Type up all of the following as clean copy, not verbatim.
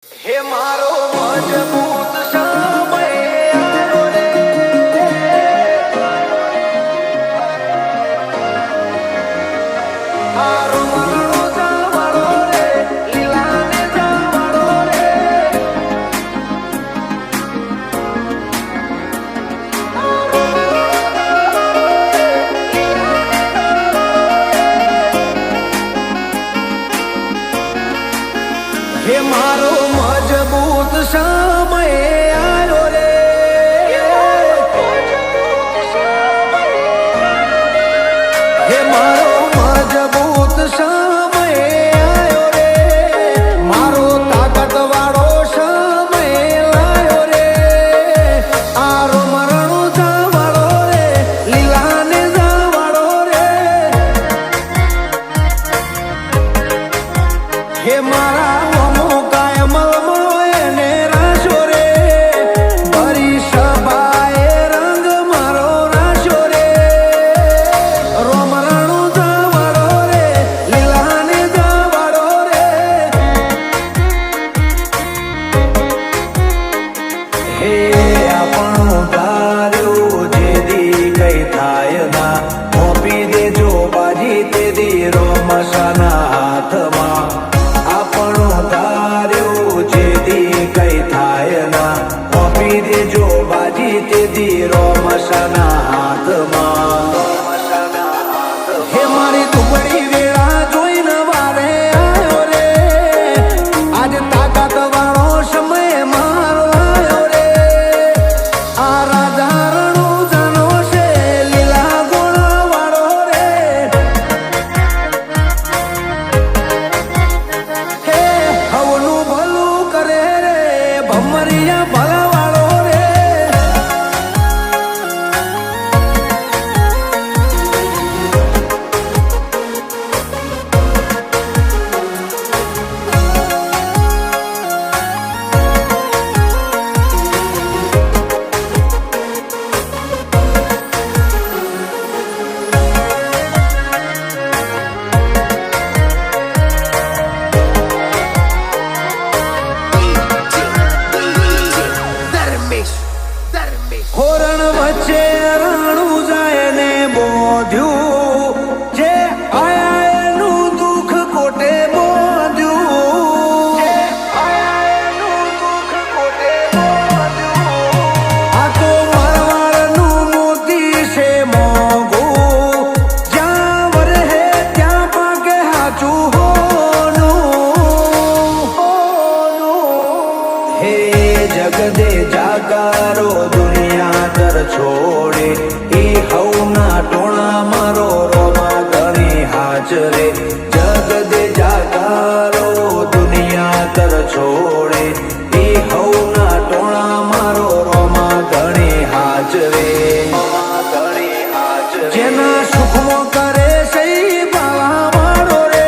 હે મારો મજબૂત સમય આવ્યો રે, મારો મારો જવાળો રે, લીલાને જવાળો રે, હે મારો મજબૂત સમય આવ્યો રે, હે મારો મજબૂત સમય આવ્યો રે, મારો તાકાત વાળો સમય લાયો રે, આરો મરણો જવાળો રે, લીલાને જવાળો રે, હે મારા હે મારી દુબળી વેળા જોઈને વારે આવ્યો રે, આજે તાકાત વાળો સમય મારો આવ્યો રે, આ રાજા રણો જાનો છે, લીલા ગોળા વાળો રે, હે હવનું ભલું કરે રે, ભમરિયા ભલા વાળો રે, હોરણ વચ્ચે રાણું જાય ને બોધ્યું, જે આયા એનું દુઃખ કોટે બોધ્યું, આ તો મારવાડનું મોતી છે મોંઘું, જ્યાં વરહે ત્યાં પાકે હાચું હોનું, હે જગદે જાગારો છોડે એ હવના ટોણા મારો રોમા ગણી હાજરે, જગદે જાગારો દુનિયા તર છોડે એ હવના ટોણા મારો રોમા ગણી હાજરે, જેના સુખમાં કરે સહી બાવા મારો રે,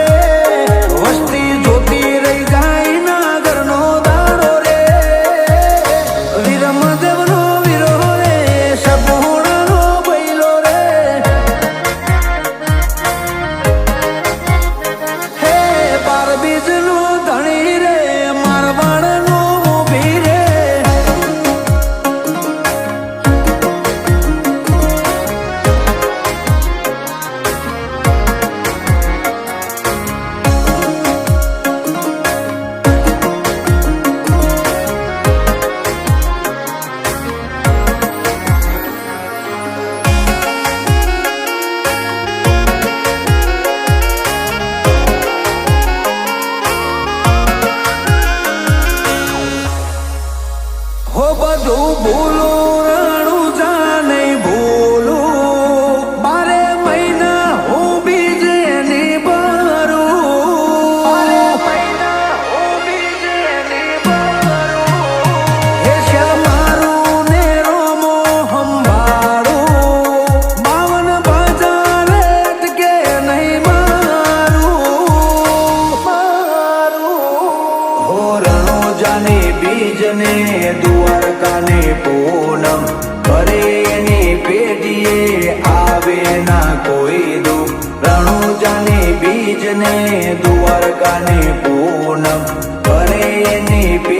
વસ્તી જોતી રહી જાય ના ઘરનો દાડો રે, વીરમદેવનો બધું ભૂલું રાણું જા નહીં ભૂલું, 12 મહિના હું બીજ એની ભરું, 12 મહિના હું બીજ એની ભરું, હે શ્યામારું ને રોમો હંભાળું, 52 બજાર અટકે નહીં મારું, હો રણોજાની બીજને દ્વારકાને પૂનમ કરે એની પેઢીએ આવે ના કોઈ દુઃખ, રણુજાની બીજને દ્વારકાને પૂનમ ભરે એની